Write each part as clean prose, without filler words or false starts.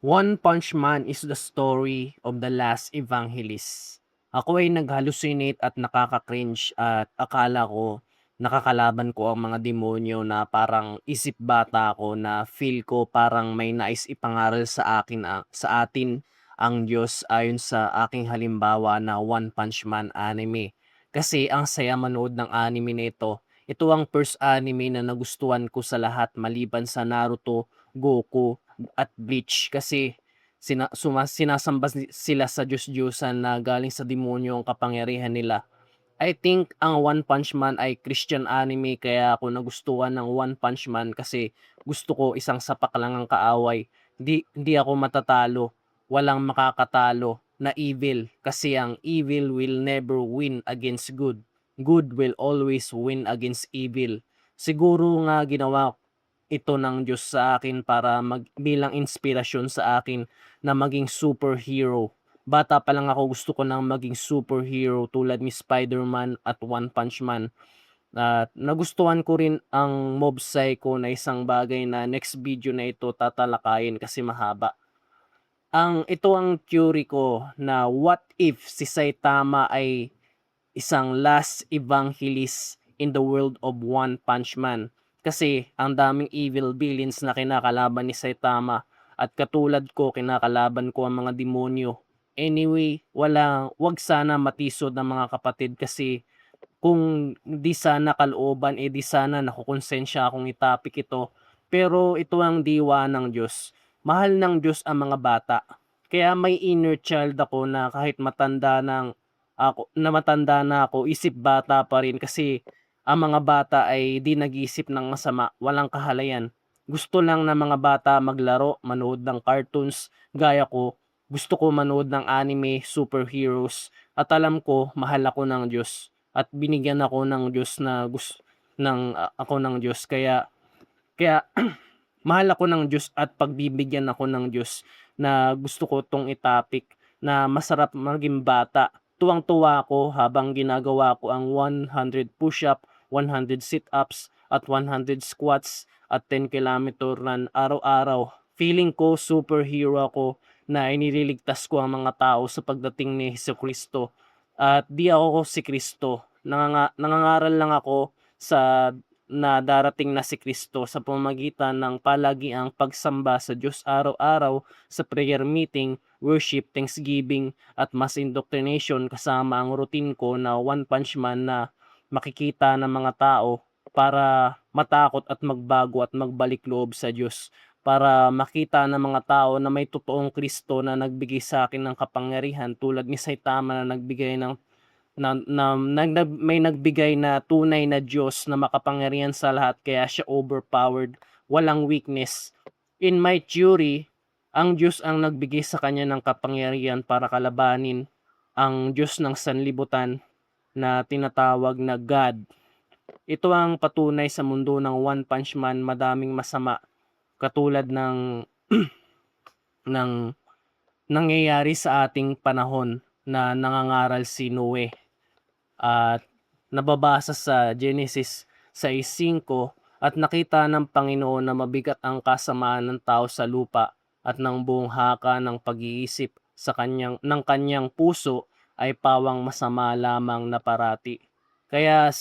One Punch Man is the story of the last evangelist. Ako ay nag-hallucinate at nakaka-cringe at akala ko nakakalaban ko ang mga demonyo na parang isip bata ako na feel ko parang may nais ipangaral sa akin sa atin ang Diyos ayon sa aking halimbawa na One Punch Man anime. Kasi ang saya manood ng anime nito. Ito ang first anime na nagustuhan ko sa lahat maliban sa Naruto, Goku, at Bleach kasi sinasamba sila sa Diyos-Diyosan na galing sa demonyo ang kapangyarihan nila. I think ang One Punch Man ay Christian anime kaya ako nagustuhan ng One Punch Man kasi gusto ko isang sapak lang ang kaaway. Hindi ako matatalo, walang makakatalo na evil kasi ang evil will never win against good. Good will always win against evil. Siguro nga ginawa ito ng Diyos sa akin para bilang inspirasyon sa akin na maging superhero. Bata pa lang ako gusto ko nang maging superhero tulad ni Spider-Man at One Punch Man. At nagustuhan ko rin ang Mob Psycho na isang bagay na next video na ito tatalakayin kasi mahaba. Ito ang theory ko na what if si Saitama ay isang last evangelist in the world of One Punch Man. Kasi ang daming evil villains na kinakalaban ni Saitama at katulad ko kinakalaban ko ang mga demonyo. Anyway, wag sana matisod ng mga kapatid kasi kung di sana kalooban, di sana nakukonsensya akong itapik ito. Pero ito ang diwa ng Diyos. Mahal ng Diyos ang mga bata. Kaya may inner child ako na kahit matanda na ako, isip bata pa rin kasi ang mga bata ay di nag-iisip ng masama, walang kahalayan. Gusto lang ng mga bata maglaro, manood ng cartoons, gaya ko. Gusto ko manood ng anime, superheroes, at alam ko mahal ako ng Diyos at binigyan ako ng Diyos na ako ng Diyos kaya mahal ako ng Diyos at pagbibigyan ako ng Diyos na gusto ko 'tong itapik na masarap maging bata. Tuwang-tuwa ako habang ginagawa ko ang 100 push-up, 100 sit-ups at 100 squats at 10 kilometer run araw-araw. Feeling ko superhero ako na inililigtas ko ang mga tao sa pagdating ni Jesucristo. At di ako si Kristo. Nangangaral lang ako sa na darating na si Kristo sa pamamagitan ng palagiang pagsamba sa Diyos araw-araw sa prayer meeting, worship, thanksgiving at mass indoctrination kasama ang routine ko na One Punch Man na makikita ng mga tao para matakot at magbago at magbalik loob sa Diyos. Para makita ng mga tao na may totoong Kristo na nagbigay sa akin ng kapangyarihan tulad ni Saitama na nagbigay ng may nagbigay na tunay na Diyos na makapangyarihan sa lahat kaya siya overpowered, walang weakness. In my theory, ang Diyos ang nagbigay sa kanya ng kapangyarihan para kalabanin ang Diyos ng sanlibutan na tinatawag na God. Ito ang patunay sa mundo ng One Punch Man, madaming masama katulad ng nangyayari sa ating panahon na nangangaral si Noe at nababasa sa Genesis 6:5 at nakita ng Panginoon na mabigat ang kasamaan ng tao sa lupa at ng buong haka ng pag-iisip ng kanyang puso ay pawang masama lamang na parati. Kaya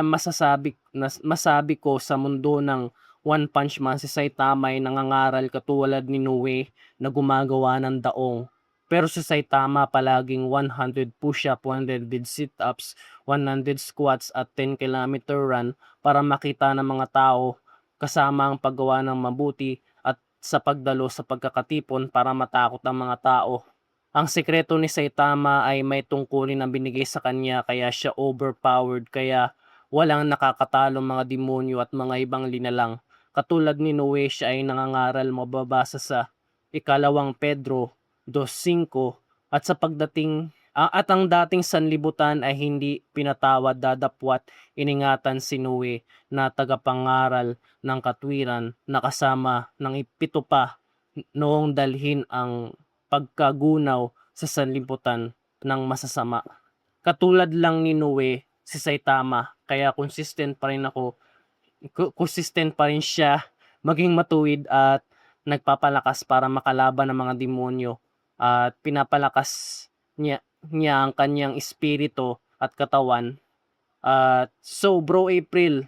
masabi ko sa mundo ng One Punch Man si Saitama ay nangangaral katulad ni Noe na gumagawa ng daong pero si Saitama palaging 100 push-up, 100 sit-ups, 100 squats at 10 kilometer run para makita ng mga tao kasama ang paggawa ng mabuti at sa pagdalo sa pagkakatipon para matakot ang mga tao. Ang sekreto ni Saitama ay may tungkulin na binigay sa kanya kaya siya overpowered kaya walang nakakatalong mga demonyo at mga ibang linalang. Katulad ni Noe siya ay nangangaral mababasa sa ikalawang Pedro 2:5 at ang dating sanlibutan ay hindi pinatawad dadapwat iningatan si Noe na tagapangaral ng katwiran na kasama ng ipito pa noong dalhin ang pagkagunaw sa sanlibutan ng masasama. Katulad lang ni Noe, si Saitama, kaya consistent pa rin siya maging matuwid at nagpapalakas para makalaban ng mga demonyo at pinapalakas niya ang kanyang espiritu at katawan. At so Bro April,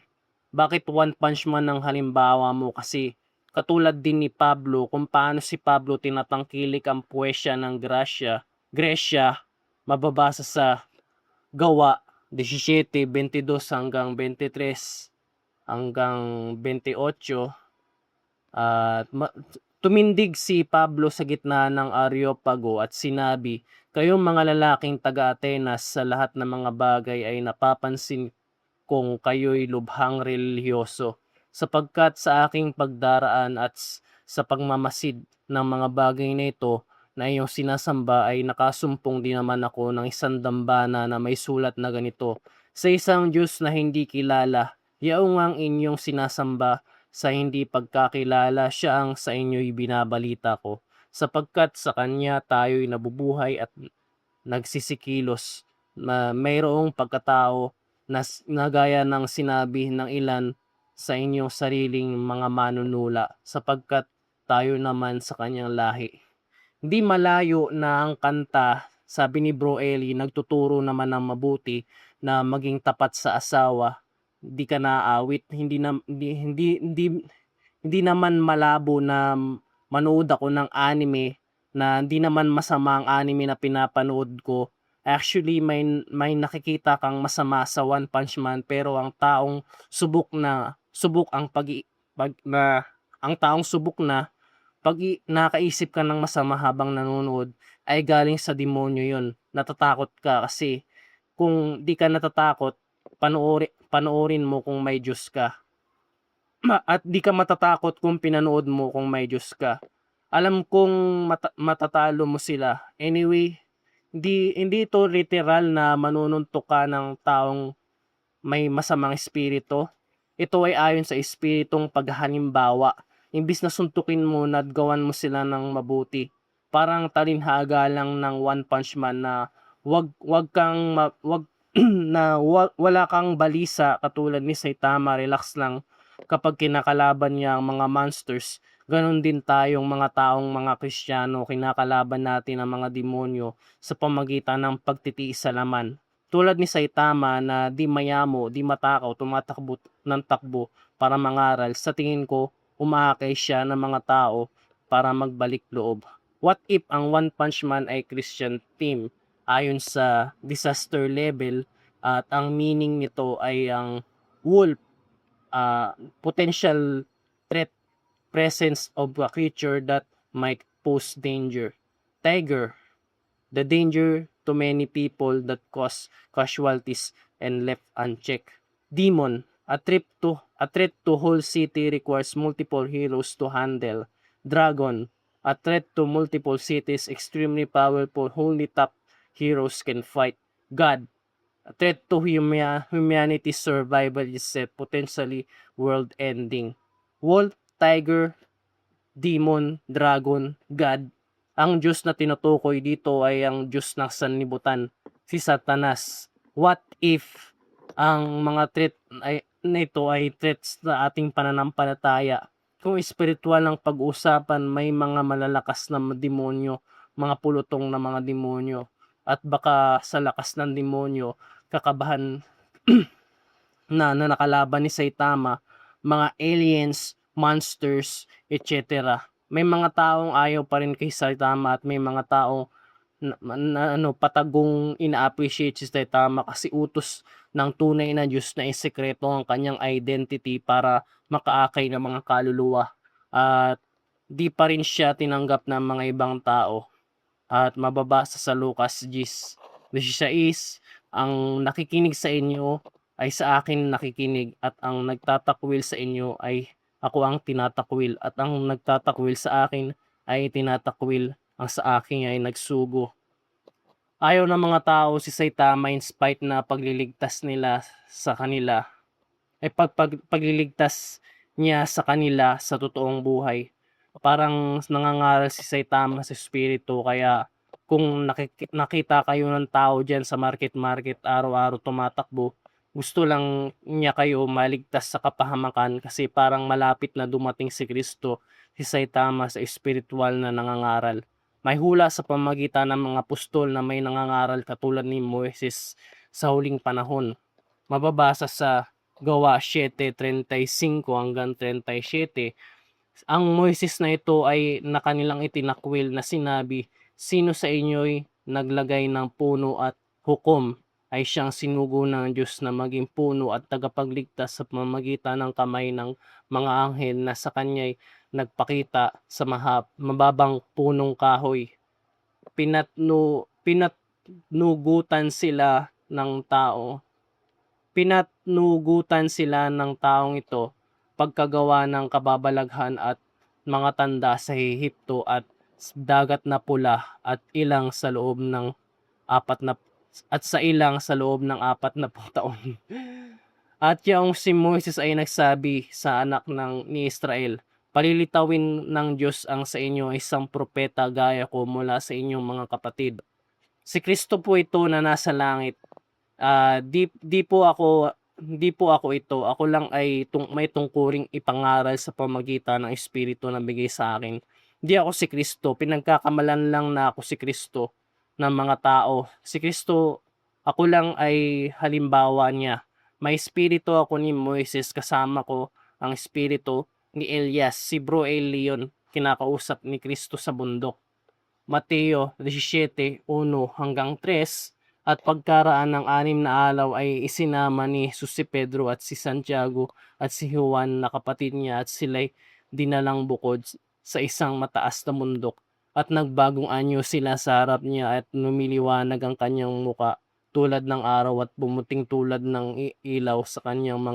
bakit One Punch Man ang halimbawa mo? Kasi katulad din ni Pablo, kung paano si Pablo tinatangkilik ang puwesya ng Gresya, mababasa sa Gawa 17:22 hanggang 23 hanggang 28. At tumindig si Pablo sa gitna ng Areopago at sinabi, "Kayong mga lalaking taga-Atenas, sa lahat ng mga bagay ay napapansin kung kayo'y lubhang relihiyoso, sapagkat sa aking pagdaraan at sa pagmamasid ng mga bagay na ito na iyong sinasamba ay nakasumpong din naman ako ng isang dambana na may sulat na ganito, sa isang Diyos na hindi kilala, yaong ang inyong sinasamba, sa hindi pagkakilala siya ang sa inyo'y binabalita ko, sapagkat sa kanya tayo'y nabubuhay at nagsisikilos na mayroong pagkatao na gaya ng sinabi ng ilan sa inyong sariling mga manunula, sapagkat tayo naman sa kanyang lahi." Hindi malayo na ang kanta, sabi ni Bro Eli, nagtuturo naman ng mabuti na maging tapat sa asawa, hindi ka naaawit, hindi naman malabo na manood ako ng anime na hindi naman masama ang anime na pinapanood ko. Actually, may nakikita kang masama sa One Punch Man, pero ang taong subok ang ang taong subok na nakaisip ka ng masama habang nanonood ay galing sa demonyo yun. Natatakot ka kasi kung di ka natatakot, panoorin mo kung may Diyos ka. At di ka matatakot kung pinanood mo kung may Diyos ka. Alam kong matatalo mo sila. Anyway, hindi ito literal na manununtok ka ng taong may masamang espiritu. Ito ay ayon sa espiritong paghahalimbawa. Imbis na suntukin mo at gawan mo sila ng mabuti. Parang talinhaga lang ng One Punch Man na wag kang wag wala kang balisa katulad ni Saitama, relax lang kapag kinakalaban niya ang mga monsters. Ganon din tayong mga taong mga Kristiyano, kinakalaban natin ang mga demonyo sa pamagitan ng pagtitiis sa laman. Tulad ni Saitama na di mayamo, di matakaw, tumatakbo ng takbo para mangaral, sa tingin ko, umaakay siya ng mga tao para magbalik loob. What if ang One Punch Man ay Christian team? Ayon sa disaster level, at ang meaning nito ay ang wolf, potential threat, presence of a creature that might pose danger. Tiger, the danger to many people that cause casualties and left unchecked. Demon, a threat to whole city requires multiple heroes to handle. Dragon, a threat to multiple cities, extremely powerful, only top heroes can fight. God, a threat to humanity's survival is potentially world-ending. Wolf, tiger, demon, dragon, God. Ang Diyos na tinutukoy dito ay ang Diyos ng sanlibutan, si Satanas. What if ang mga threat na ito ay threats sa ating pananampalataya? Kung espiritual ng pag-uusapan, may mga malalakas na demonyo, mga pulutong na mga demonyo, at baka sa lakas ng demonyo, kakabahan na nakalaban ni Saitama, mga aliens, monsters, etc. May mga taong ayaw pa rin kay Saitama at may mga taong patagong ina-appreciate si Saitama kasi utos ng tunay na Diyos na isekreto ang kanyang identity para makaakay ng mga kaluluwa. At di pa rin siya tinanggap ng mga ibang tao. At mababasa sa Lucas 10:16, ang nakikinig sa inyo ay sa akin nakikinig, at ang nagtatakwil sa inyo ay ako ang tinatakwil, at ang nagtatakwil sa akin ay tinatakwil ang sa akin ay nagsugo. Ayaw ng mga tao si Saitama in spite na pagliligtas nila sa kanila ay pagliligtas niya sa kanila sa totoong buhay. Parang nangangaral si Saitama sa espiritu, kaya kung nakita kayo ng tao diyan sa market araw-araw tumatakbo, gusto lang niya kayo maligtas sa kapahamakan kasi parang malapit na dumating si Kristo si Saitama sa espirituwal na nangangaral. May hula sa pamamagitan ng mga apostol na may nangangaral katulad ni Moises sa huling panahon. Mababasa sa Gawa 7:35 hanggang 37. Ang Moises na ito ay na kanilang itinakwil na sinabi, "Sino sa inyo'y naglagay ng puno at hukom ay siyang sinugo ng Diyos na maging puno at tagapagligtas sa pamamagitan ng kamay ng mga anghel na sa kanya'y nagpakita sa mababang punong kahoy. Pinatnugutan sila ng tao Pinatnugutan sila ng taong ito pagkagawa ng kababalaghan at mga tanda sa Ehipto at dagat na pula apat na sa ilang sa loob ng 40 taon. At yaong si Moises ay nagsabi sa anak ni Israel, "Palilitawin ng Diyos ang sa inyo isang propeta gaya ko mula sa inyong mga kapatid." Si Kristo po ito na nasa langit. Di po ako ito. Ako lang ay may tungkuling ipangaral sa pamamagitan ng Espiritu na bigay sa akin. Di ako si Kristo. Pinagkakamalan lang na ako si Kristo ng mga tao. Si Kristo, ako lang ay halimbawa niya. May espiritu ako ni Moises, kasama ko ang espiritu ni Elias. Si Bro Eli yun, kinakausap ni Kristo sa bundok. Mateo 17:1 hanggang 3. At pagkaraan ng 6 na araw ay isinama ni Jesus si Pedro at si Santiago at si Juan na kapatid niya at sila'y dinalang bukod sa isang mataas na bundok. At nagbagong anyo sila sa harap niya at lumiliwanag ang kanyang muka tulad ng araw at pumuting tulad ng ilaw sa kanyang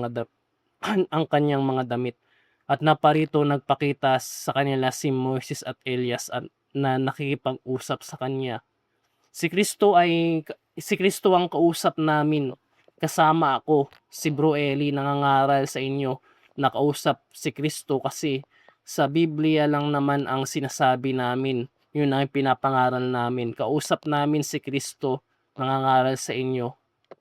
ang kanyang mga damit. At naparito nagpakita sa kanila si Moises at Elias at na nakikipag-usap sa kanya. Si Kristo ang kausap namin. Kasama ako, si Bro Eli, nangangaral sa inyo. Nakausap si Kristo kasi sa Biblia lang naman ang sinasabi namin. Yun ang pinapangaral namin. Kausap namin si Kristo, nangangaral sa inyo.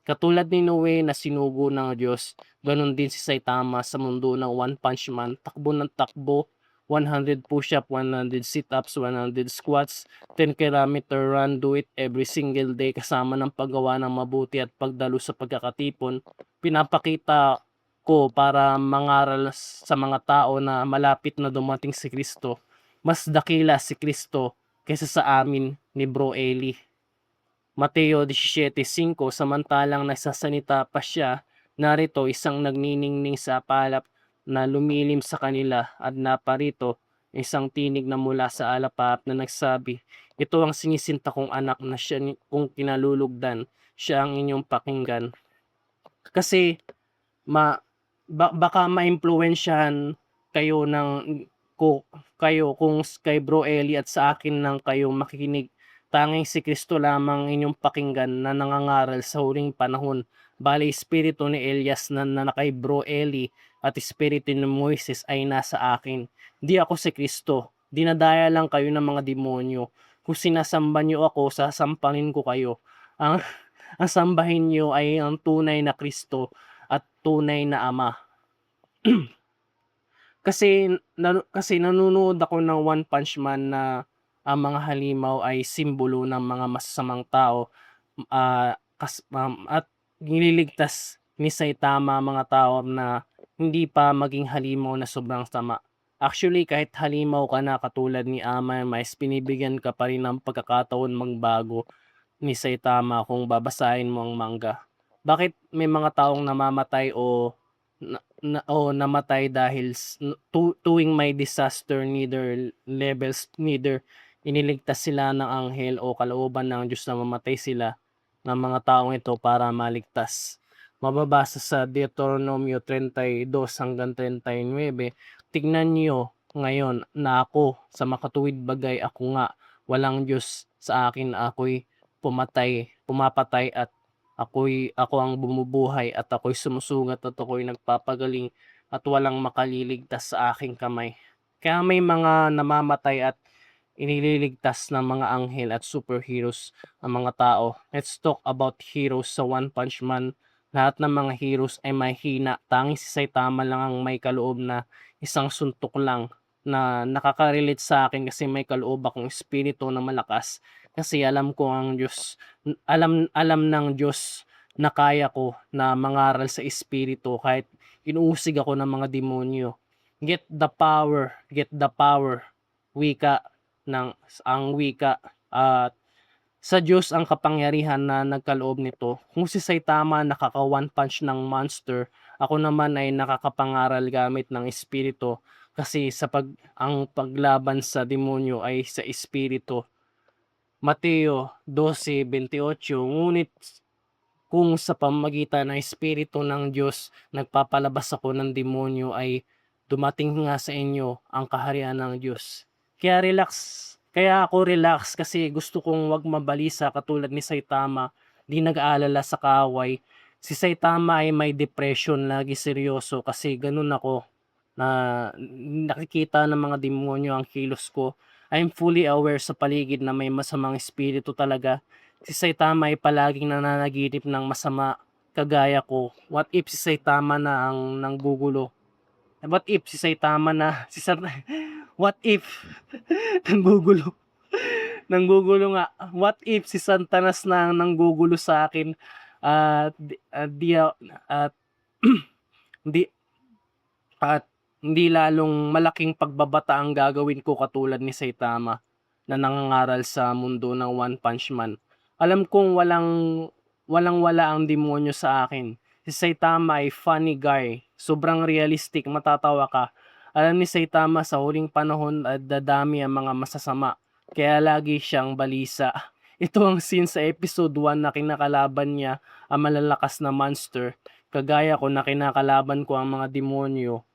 Katulad ni Noe na sinugo ng Diyos, ganun din si Saitama sa mundo ng One Punch Man. Takbo ng takbo, 100 push-up, 100 sit-ups, 100 squats, 10 kilometer run, do it every single day kasama ng paggawa ng mabuti at pagdalo sa pagkakatipon. Pinapakita ko para mangaral sa mga tao na malapit na dumating si Kristo. Mas dakila si Kristo kaysa sa amin ni Bro Eli. Mateo 17:5. Samantalang nagsasalita pa siya, narito isang nagniningning sa palap na lumilim sa kanila at naparito isang tinig na mula sa alapap na nagsabi, "Ito ang sinisinta kong anak na siya kung kinalulugdan, siya ang inyong pakinggan." Kasi ma baka maimpluwensyahan kayo kayo kung kay Bro Eli at sa akin lang kayo makikinig. Tanging si Kristo lamang inyong pakinggan na nangangaral sa huling panahon. Bale, espiritu ni Elias na kay Bro Eli at espiritu ni Moises ay nasa akin. Di ako si Kristo. Dinadaya lang kayo ng mga demonyo. Kung sinasamba niyo ako, sasampaling ko kayo. Ang, ang sambahin niyo ay ang tunay na Kristo at tunay na Ama. Kasi nanonood ako ng One Punch Man na ang mga halimaw ay simbolo ng mga masasamang tao, at nililigtas ni Saitama mga tao na hindi pa maging halimaw na sobrang sama. Actually, kahit halimaw ka na katulad ni Ama, mas binibigyan ka pa rin ng pagkakataon magbago ni Saitama kung babasahin mo ang manga. Bakit may mga taong namamatay o namatay dahil tuwing may disaster, neither iniligtas sila ng anghel o kalooban ng Diyos na mamatay sila ng mga taong ito para maligtas. Mababasa sa Deuteronomio 32 hanggang 39. Tignan niyo ngayon na ako sa makatuwid bagay, ako nga walang Diyos sa akin, ako'y pumapatay at ako ang bumubuhay at ako'y sumusugat at ako'y nagpapagaling at walang makaliligtas sa aking kamay. Kaya may mga namamatay at inililigtas ng mga anghel at superheroes ang mga tao. Let's talk about heroes sa One Punch Man. Lahat ng mga heroes ay may hina. Tanging si Saitama lang ang may kaloob na isang suntok lang na nakaka-relate sa'kin kasi may kaloob akong espiritu na malakas. Kasi alam ko ang Diyos, alam alam ng Diyos na kaya ko na mangaral sa espiritu kahit inuusig ako ng mga demonyo. Get the power, wika wika at sa Diyos ang kapangyarihan na nagkaloob nito. Kung si Saitama nakaka-one punch ng monster, ako naman ay nakakapangaral gamit ng espiritu kasi ang paglaban sa demonyo ay sa espiritu. Mateo 12:28 ngunit kung sa pamamagitan ng espiritu ng Diyos nagpapalabas ako ng demonyo ay dumating nga sa inyo ang kaharian ng Diyos. Kaya ako relax kasi gusto kong 'wag mabalisa katulad ni Saitama, 'di nag-aalala sa kaaway. Si Saitama ay may depression, lagi seryoso kasi gano'n ako na nakikita ng mga demonyo ang kilos ko. I'm fully aware sa paligid na may masamang espiritu talaga. Si Saitama ay palaging nananaginip ng masama kagaya ko. What if si Saitama na ang nanggugulo? What if si Saitama na si Sat what if nanggugulo nanggugulo nga. What if si Santanas na ang nanggugulo sa akin at at hindi at hindi lalong malaking pagbabata ang gagawin ko katulad ni Saitama na nangangaral sa mundo ng One Punch Man. Alam kong walang-wala ang demonyo sa akin. Si Saitama ay funny guy, sobrang realistic, matatawa ka. Alam ni Saitama sa huling panahon at dadami ang mga masasama, kaya lagi siyang balisa. Ito ang scene sa episode 1 na kinakalaban niya ang malalakas na monster. Kagaya ko na kinakalaban ko ang mga demonyo.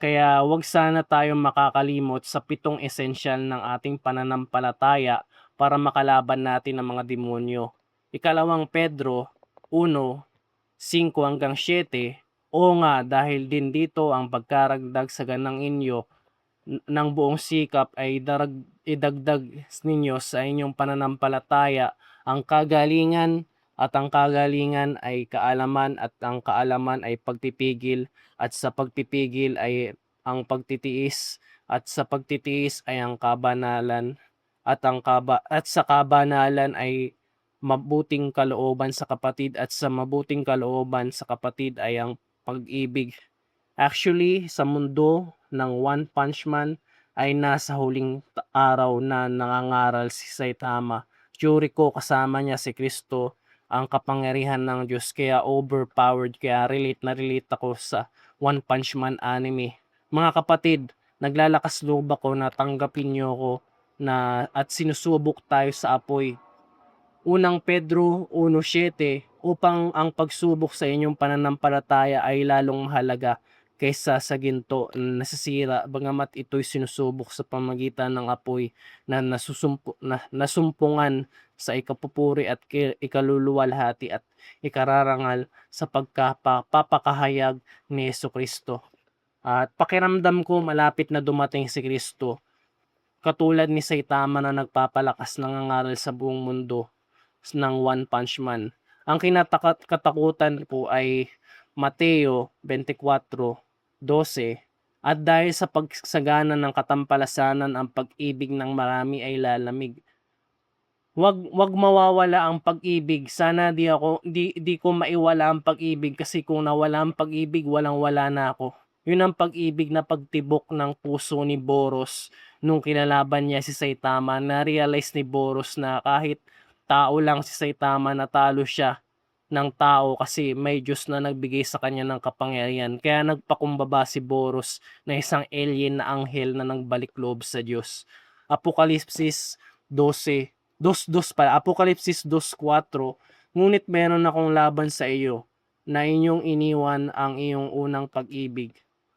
Kaya wag sana tayong makakalimot sa 7 esensyal ng ating pananampalataya para makalaban natin ang mga demonyo. Ikalawang Pedro 1:5-7. Oo nga, dahil din dito ang pagkaragdag sa ganang inyo ng buong sikap ay idagdag ninyo sa inyong pananampalataya ang kagalingan, at ang kagalingan ay kaalaman, at ang kaalaman ay pagpipigil, at sa pagpipigil ay ang pagtitiis, at sa pagtitiis ay ang kabanalan, at sa kabanalan ay mabuting kalooban sa kapatid, at sa mabuting kalooban sa kapatid ay ang pag-ibig. Actually, sa mundo ng One Punch Man ay nasa huling araw na nangangaral si Saitama. Yuriko kasama niya si Kristo, ang kapangyarihan ng Diyos, kaya overpowered, kaya relate na relate ako sa One Punch Man anime. Mga kapatid, naglalakas loob ako na tanggapin niyo ako at sinusubok tayo sa apoy. Unang Pedro 1:7 upang ang pagsubok sa inyong pananampalataya ay lalong mahalaga kaysa sa ginto na nasisira, bagamat ito'y sinusubok sa pamagitan ng apoy na nasumpungan sa ikapupuri at ikaluluwalhati at ikararangal sa pagpapakahayag ni Jesucristo. At pakiramdam ko malapit na dumating si Kristo, katulad ni Saitama na nagpapalakas nangangaral sa buong mundo ng One Punch Man. Ang katakutan ko ay Mateo 24:12, at dahil sa pagsagana ng katampalasanan ang pag-ibig ng marami ay lalamig. Wag mawawala ang pag-ibig. Sana di ko maiwala ang pag-ibig, kasi kung nawala ang pag-ibig, walang-wala na ako. Yun ang pag-ibig na pagtibok ng puso ni Boros nung kinalaban niya si Saitama. Na-realize ni Boros na kahit tao lang si Saitama, natalo siya ng tao kasi may Diyos na nagbigay sa kanya ng kapangyarihan. Kaya nagpakumbaba si Boros na isang alien na anghel na nagbalik loob sa Diyos. Apokalipsis 2:4, ngunit meron akong laban sa iyo, na inyong iniwan ang iyong unang pag-ibig.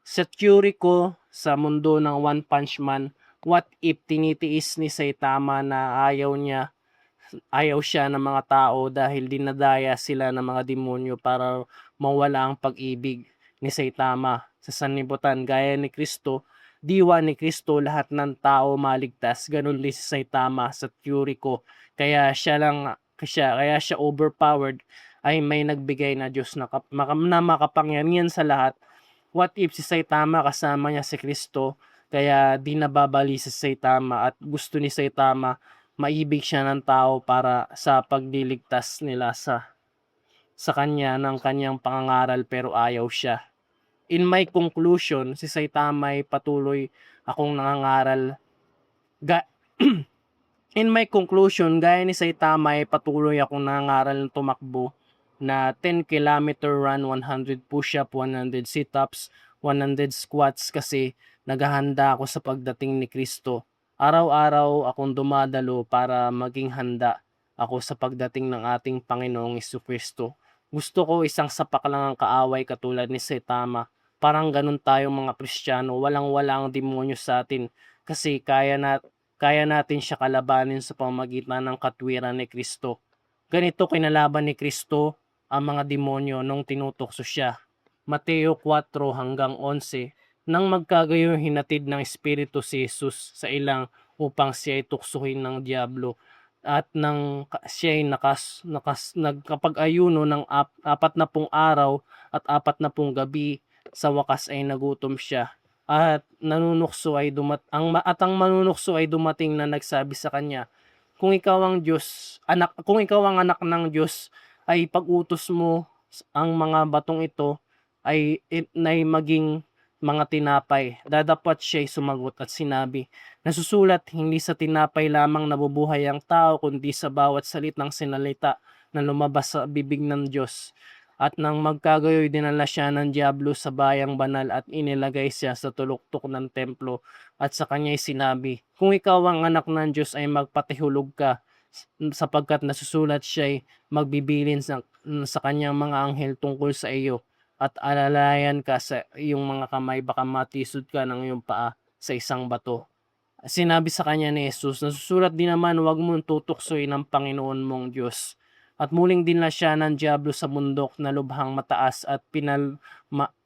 Sa theory ko sa mundo ng One Punch Man, what if tinitiis ni Saitama na ayaw siya ng mga tao dahil dinadaya sila ng mga demonyo para mawala ang pag-ibig ni Saitama sa sanlibutan. Gaya ni Kristo, diwa ni Kristo, lahat ng tao maligtas. Ganun din si Saitama sa theory ko. Kaya siya overpowered, ay may nagbigay na Diyos na makapangyarihan sa lahat. What if si Saitama kasama niya si Kristo, Kaya 'di nababalisa si Saitama at gusto ni Saitama maibig siya ng tao para sa pagliligtas nila sa kanya ng kanyang pangangaral pero ayaw siya. In my conclusion, si Saitama ay patuloy akong nangangaral ga In my conclusion, gaya ni Saitama ay patuloy akong nangangaral ng tumakbo na 10 kilometer run, 100 push-up, 100 sit-ups, 100 squats kasi naghahanda ako sa pagdating ni Kristo. Araw-araw akong dumadalo para maging handa ako sa pagdating ng ating Panginoong Kristo. Gusto ko isang sapak lang ang kaaway katulad ni Saitama. Parang ganun tayong mga Kristiyano, walang-wala ang demonyo sa atin kasi kaya natin siya kalabanin sa pamamagitan ng katwiran ni Kristo. Ganito kinalaban ni Kristo ang mga demonyo nung tinutokso siya. Mateo 4 hanggang 11. Nang magkagayon hinatid ng Espiritu si Jesus sa ilang upang siya ay tuksohin ng diablo. At nang siya ay nagkapag-ayuno ng 40 araw at 40 gabi, sa wakas ay nagutom siya. At ang manunukso ay dumating na nagsabi sa kanya, kung ikaw ang anak ng Diyos, ay pag-utos mo ang mga batong ito ay maging mga tinapay. Dadapat siya'y sumagot at sinabi, nasusulat, hindi sa tinapay lamang nabubuhay ang tao, kundi sa bawat salitang sinalita na lumabas sa bibig ng Diyos. At nang magkagayoy dinala siya ng diablo sa bayang banal at inilagay siya sa tuluktok ng templo at sa kanya'y sinabi, kung ikaw ang anak ng Diyos ay magpatihulog ka sapagkat nasusulat siya'y magbibilin sa kanyang mga anghel tungkol sa iyo at alalayan ka sa iyong mga kamay baka matisod ka ng iyong paa sa isang bato. Sinabi sa kanya ni Jesus, nasusulat din naman huwag mong tutuksoin ang Panginoon mong Diyos. At muling dinala siya ng diablo sa bundok na lubhang mataas at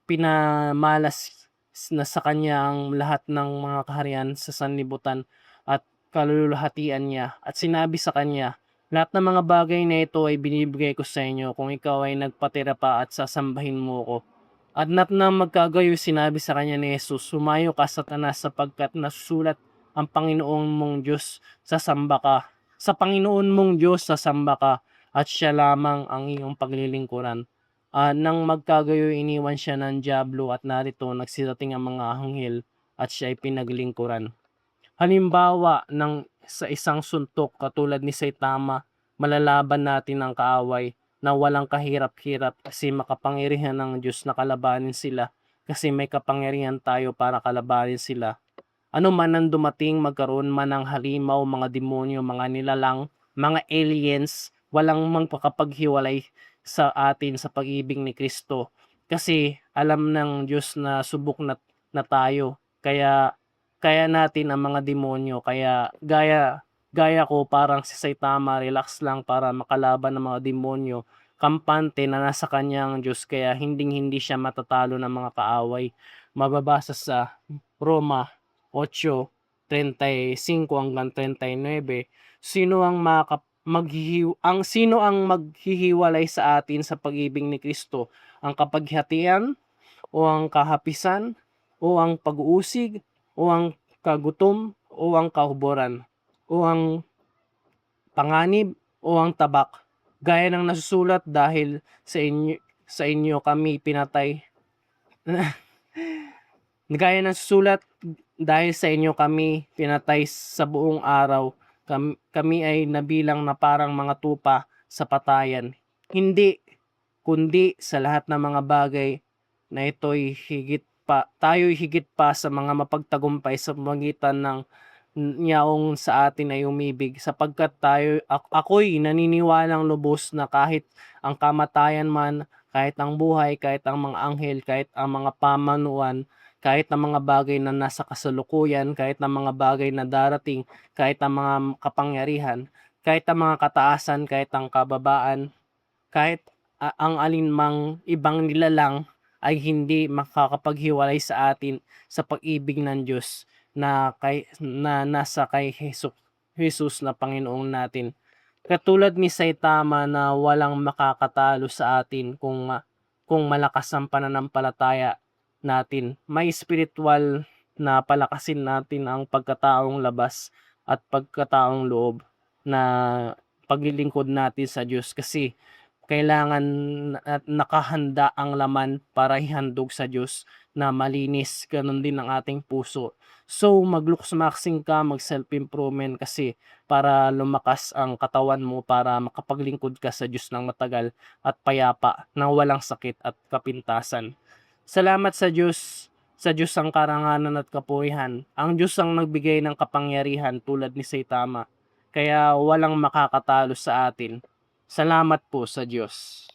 pinamalas na sa kanya ang lahat ng mga kaharian sa sanlibutan at kaluluhatian niya. At sinabi sa kanya, lahat ng mga bagay na ito ay binibigay ko sa inyo kung ikaw ay nagpatira pa at sasambahin mo ko. At nang magkagayo sinabi sa kanya ni Jesus, sumayo ka Satanas sapagkat nasusulat ang Panginoon mong Diyos sasamba ka. Sa Panginoon mong Diyos sasamba ka at siya lamang ang iyong paglilingkuran. Nang magkagayo iniwan siya ng diablo at narito nagsidating ang mga anghel at siya ay pinaglingkuran. Halimbawa sa isang suntok katulad ni Saitama, malalaban natin ang kaaway na walang kahirap-hirap kasi makapangyarihan ng Diyos na kalabanin sila kasi may kapangyarihan tayo para kalabanin sila. Ano man ang dumating, magkaroon man ng halimaw, mga demonyo, mga nilalang, mga aliens, walang magpakapaghiwalay sa atin sa pag-ibig ni Kristo. Kasi alam ng Diyos na subok na tayo. Kaya natin ang mga demonyo. Kaya gaya ko parang si Saitama, relax lang para makalaban ng mga demonyo. Kampante na nasa kanya ang Diyos kaya hindi siya matatalo ng mga kaaway. Mababasa sa Roma 8:35 hanggang 39, sino ang maghihiwalay sa atin sa pag-ibig ni Kristo? Ang kapighatian o ang kahapisan o ang pag-uusig o ang kagutom o ang kahuboran o ang panganib o ang tabak? Gaya ng nasusulat, dahil sa inyo kami pinatay. Gaya ng sulat, dahil sa inyo kami pinatay sa buong araw, kami ay nabilang na parang mga tupa sa patayan. Hindi, kundi sa lahat ng mga bagay na tayo'y higit pa sa mga mapagtagumpay sa pamamagitan ng niyaong sa atin ay umibig, sapagkat ako'y naniniwalang lubos na kahit ang kamatayan man, kahit ang buhay, kahit ang mga anghel, kahit ang mga pamanuan, kahit ang mga bagay na nasa kasalukuyan, kahit ang mga bagay na darating, kahit ang mga kapangyarihan, kahit ang mga kataasan, kahit ang kababaan, kahit ang alinmang ibang nilalang ay hindi makakapaghiwalay sa atin sa pag-ibig ng Diyos na nasa kay Jesus na Panginoong natin. Katulad ni Saitama na walang makakatalo sa atin kung malakas ang pananampalataya natin. May spiritual na palakasin natin ang pagkataong labas at pagkataong loob na paglilingkod natin sa Diyos kasi kailangan at nakahanda ang laman para ihandog sa Diyos na malinis, gano'n din ang ating puso. So, mag-looks maxing ka, mag-self-improvement kasi para lumakas ang katawan mo para makapaglingkod ka sa Diyos ng matagal at payapa nang walang sakit at kapintasan. Salamat sa Diyos ang karangalan at kapurihan. Ang Diyos ang nagbigay ng kapangyarihan tulad ni Saitama, kaya walang makakatalo sa atin. Salamat po sa Diyos.